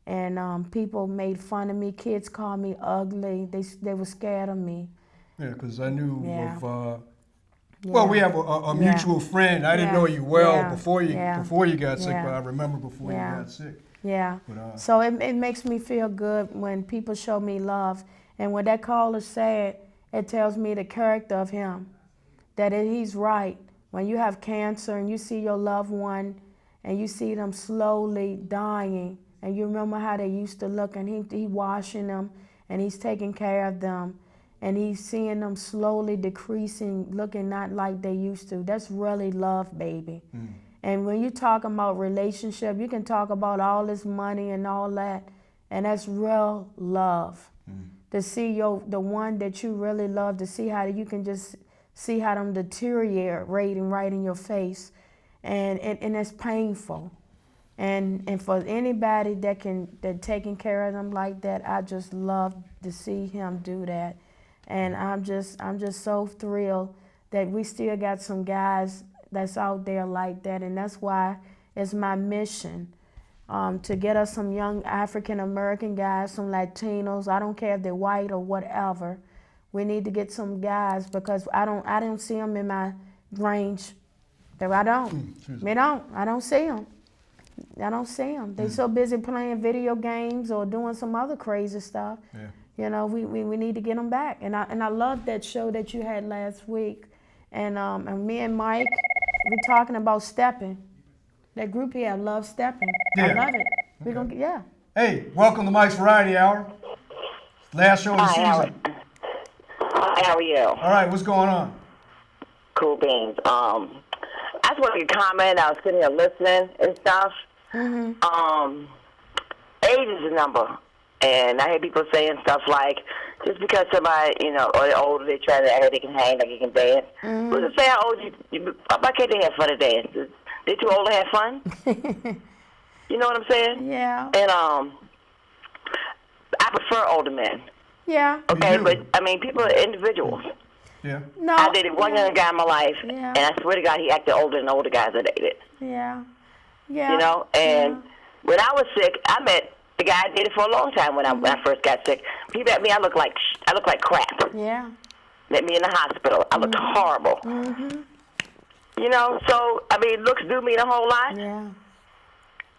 And people made fun of me, kids called me ugly, they were scared of me. Yeah, because I knew Yeah. of, well, we have a mutual friend. I didn't know you well before you got sick, but I remember before you got sick. Yeah, But, so it makes me feel good when people show me love. And what that caller said, it tells me the character of him, that he's right. When you have cancer and you see your loved one and you see them slowly dying, and you remember how they used to look, and he washing them and he's taking care of them, and he's seeing them slowly decreasing, looking not like they used to. That's really love, baby. And when you talk about relationship, you can talk about all this money and all that, and that's real love. To see the one that you really love, to see how you can just see how them deteriorating right in your face, and it's painful. And for anybody that taking care of them like that, I just love to see him do that. And I'm just so thrilled that we still got some guys that's out there like that, and that's why it's my mission to get us some young African American guys, some Latinos. I don't care if they're white or whatever. We need to get some guys, because I don't see them in my range. I don't see them. I don't see them. They're so busy playing video games or doing some other crazy stuff. Yeah. You know, we need to get them back. And I love that show that you had last week. And me and Mike, we're talking about stepping. That group here, Love Stepping. Yeah. I love it. We're gonna Hey, welcome to Mike's Variety Hour. Last show of the season. How are you? All right, what's going on? Cool beans. I just wanted to comment. I was sitting here listening and stuff. Age is a number. And I hear people saying stuff like, just because somebody, you know, or they're older, they try to act like they can hang, like they can dance. Who's to say how old why can't they have fun to dance? They too old to have fun? You know what I'm saying? Yeah. And I prefer older men. Yeah. Okay, but I mean, people are individuals. Yeah. No. I dated one young guy in my life, Yeah. and I swear to God, he acted older than the older guys I dated. Yeah. Yeah. You know, and when I was sick, I met the guy I dated for a long time when I first got sick. He met me, I looked like crap. Yeah. Met me in the hospital. I looked horrible. You know, so I mean, looks do mean a whole lot. Yeah.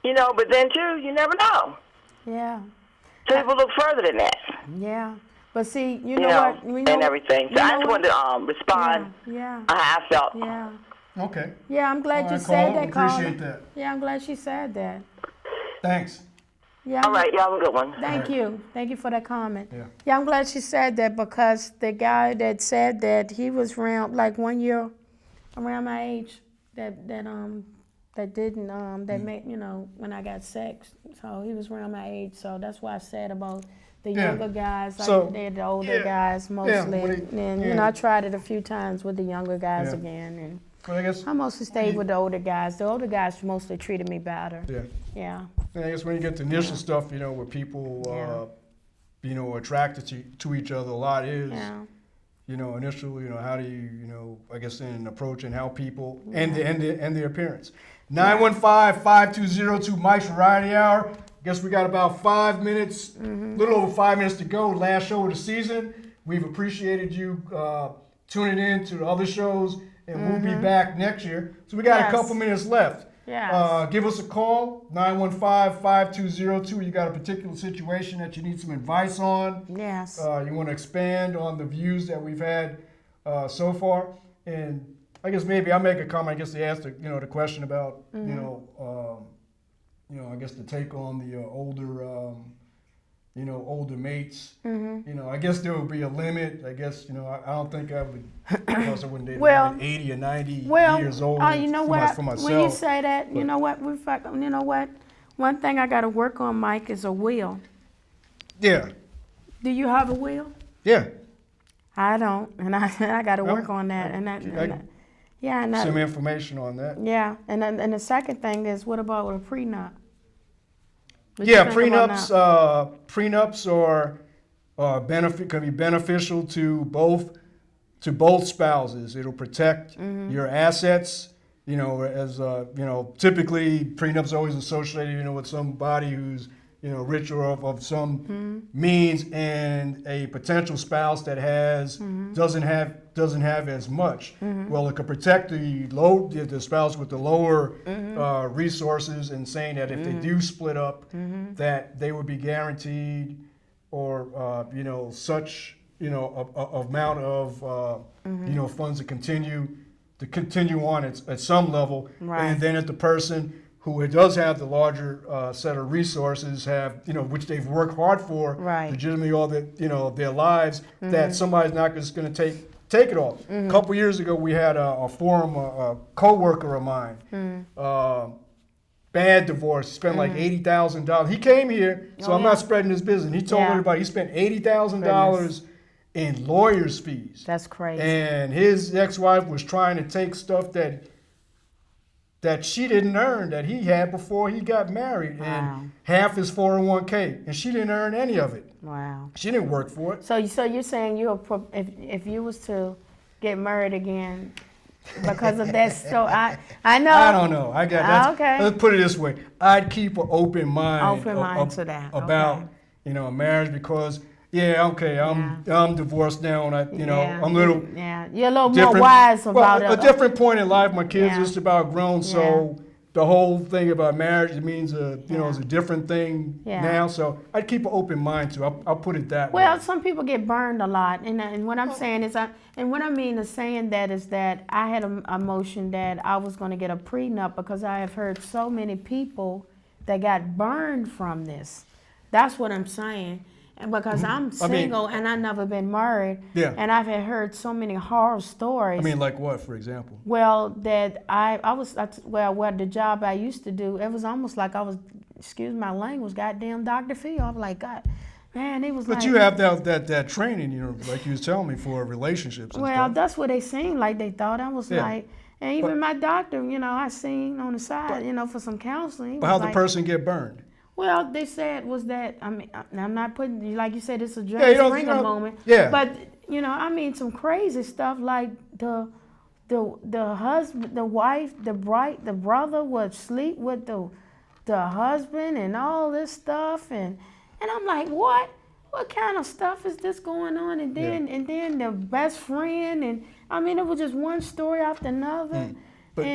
You know, but then too, you never know. Yeah. So people look further than that. Yeah. But see, you You know know, what? and everything. So I just wanted to respond Yeah. on how I felt. Yeah. Okay. Yeah, I'm glad All you right, said Carl, that, Carl. appreciate that. Yeah, I'm glad she said that. Thanks. Yeah. All right, y'all have a good one. Thank you. Thank you for that comment. Yeah. Yeah, I'm glad she said that, because the guy that said that, he was around like 1 year around my age that made, you know, when I got sick. So he was around my age. So that's why I said about the younger guys. So, they're the older guys mostly. And you know, I tried it a few times with the younger guys again, and Well, I guess I mostly stayed with the older guys. The older guys mostly treated me better. Yeah. I guess when you get the initial stuff, you know, where people, you know, attracted to each other, a lot is, you know, initial, you know, how do you, you know, I guess in approach and how people and the appearance. 915-5202 Mike's Variety Hour. Guess we got about 5 minutes, a little over 5 minutes to go. Last show of the season. We've appreciated you tuning in to the other shows, and we'll be back next year. So we got a couple minutes left. Give us a call, 915-5202. You got a particular situation that you need some advice on. Yes. You want to expand on the views that we've had so far. And I guess maybe I'll make a comment. I guess they asked the question about, you know, I guess the take on the older older mates. I guess there would be a limit. I guess, I don't think I would, because I wouldn't date Well, 80 or 90 years old you know for myself. When you say that, you know what? One thing I got to work on, Mike, is a will. Yeah. Do you have a will? Yeah. I don't, and I got to work on that. Some information on that. Yeah, and the second thing is, what about a prenup? Prenups can be beneficial to both spouses. It'll protect your assets. Typically prenups are always associated, with somebody who's rich or of some means, and a potential spouse that doesn't have as much. Well, it could protect the spouse with the lower resources, and saying that if they do split up, that they would be guaranteed or such amount of funds to continue on at some level. Right. And then if the person who does have the larger set of resources which they've worked hard for, right, legitimately all their lives, that somebody's not just going to take it all. A couple years ago, we had a forum, a co-worker of mine, bad divorce, spent like $80,000. He came here, so I'm not spreading his business. He told everybody he spent $80,000 in lawyer's fees. That's crazy. And his ex-wife was trying to take stuff that she didn't earn, that he had before he got married, and half his 401k, and she didn't earn any of it. Wow. She didn't work for it. So you're saying if you was to get married again because of that, so I know. I don't know. Okay. Let's put it this way: I'd keep an open mind to that about marriage, because. Yeah, okay. I'm divorced now, and I'm a little. Yeah, you're a little more wise about it. A different point in life. My kids are just about grown, so the whole thing about marriage, it means is a different thing now. So I'd keep an open mind to. I'll put it that way. Well, some people get burned a lot, and what I'm saying is, what I mean is saying that is that I had a motion that I was going to get a prenup because I have heard so many people that got burned from this. That's what I'm saying. And because I'm single and I've never been married, and I've heard so many horror stories. I mean, like what, for example? Well, that the job I used to do, it was almost like I was, excuse my language, goddamn Dr. Phil. I was like, God, man, it was like. But you have that training, like you was telling me, for relationships and well, stuff. That's what they seemed like they thought. I was like, and even my doctor, I seen on the side, for some counseling. But how'd the person get burned? Well, they said was that, I'm not putting, like you said, it's a Jerry Springer moment. Yeah. But, some crazy stuff like the husband, the wife, the brother would sleep with the husband and all this stuff. And I'm like, what? What kind of stuff is this going on? And then the best friend, and it was just one story after another. But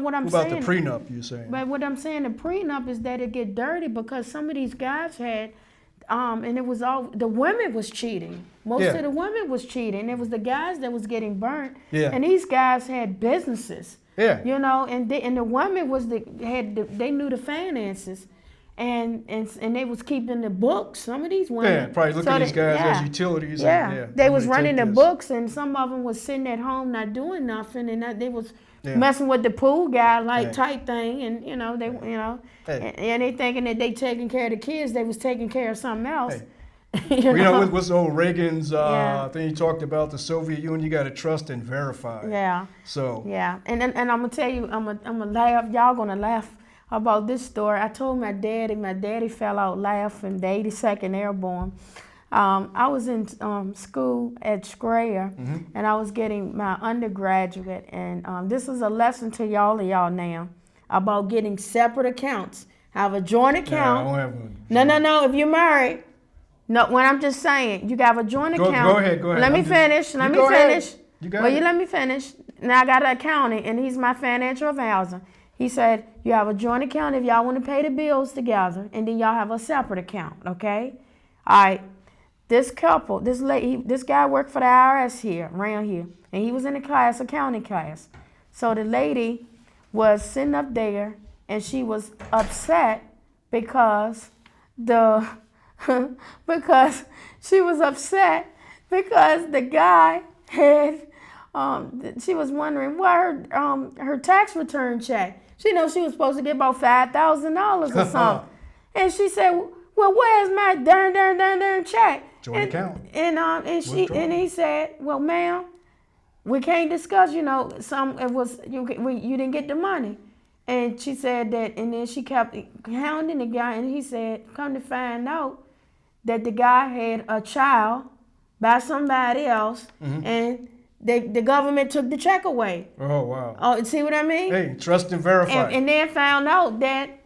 what I'm saying about the prenup, you're saying? But what I'm saying, the prenup is that it get dirty because some of these guys had, and it was all the women was cheating. Most of the women was cheating. It was the guys that was getting burnt. Yeah. And these guys had businesses. Yeah. And the women they knew the finances. And they was keeping the books. Some of these women. Yeah, probably looking at these guys as utilities. Yeah. They was running the books, and some of them was sitting at home not doing nothing, and they was messing with the pool guy type thing, and and they thinking that they taking care of the kids, they was taking care of something else. What's the old Reagan's thing he talked about, the Soviet Union, you got to trust and verify. Yeah. So. Yeah, and I'm gonna tell you, I'm gonna laugh. Y'all gonna laugh about this story. I told my daddy fell out laughing, the 82nd Airborne. I was in school at Strayer, and I was getting my undergraduate, and this is a lesson to y'all now about getting separate accounts. Have a joint account. I don't have one. No, if you're married. No, when I'm just saying, you got a joint account. Go ahead. Let me finish. Let me finish. You let me finish. Now I got an accountant, and he's my financial advisor. He said, you have a joint account if y'all want to pay the bills together, and then y'all have a separate account, okay? All right. This couple, this guy worked for the IRS around here, and he was in the accounting class. So the lady was sitting up there, and she was upset because the because she was upset because the guy had, she was wondering why her tax return check. She knows she was supposed to get about $5,000 or something. And she said, well, where's my darn check? Joint account. And he said, well, ma'am, we can't discuss, you didn't get the money. And she said that, and then she kept hounding the guy, and he said, come to find out that the guy had a child by somebody else, and the government took the check away. Oh, wow. Oh, see what I mean? Hey, trust and verify. And then found out that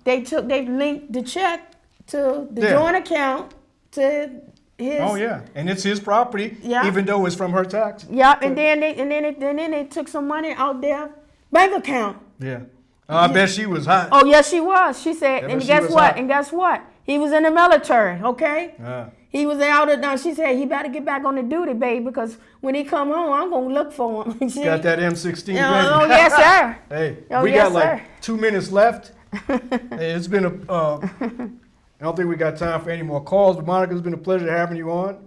they linked the check to the joint account to his. Oh yeah, and it's his property, even though it's from her tax. Yep, and then they took some money out their bank account. Yeah. I bet she was hot. Oh yes, she was. She said, and guess what? And guess what? He was in the military. Okay. He was out of. She said he better get back on the duty, babe, because when he come home, I'm gonna look for him. Got that M16 ready. Oh yes, sir. Hey, we got like 2 minutes left. Hey, it's been I don't think we got time for any more calls, but Monica, it's been a pleasure having you on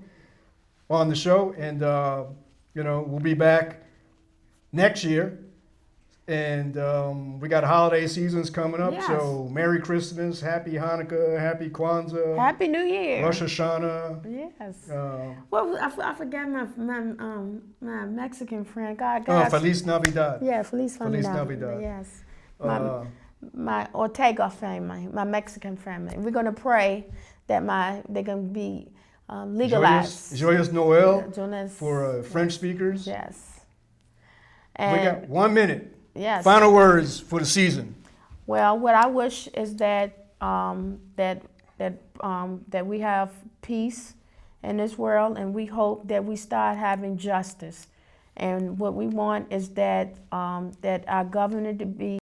the show, and we'll be back next year, and we got holiday seasons coming up. Yes. So Merry Christmas, Happy Hanukkah, Happy Kwanzaa, Happy New Year, Rosh Hashanah. Yes. Well, I forgot my Mexican friend. God. Feliz Navidad. Yeah, Feliz Navidad. Yes. My Ortega family, my Mexican family. We're gonna pray that they're gonna be legalized. Joyous Noel Jonas, for French speakers. Yes. And we got 1 minute. Yes. Final words for the season. Well, what I wish is that that we have peace in this world, and we hope that we start having justice. And what we want is that our governor to be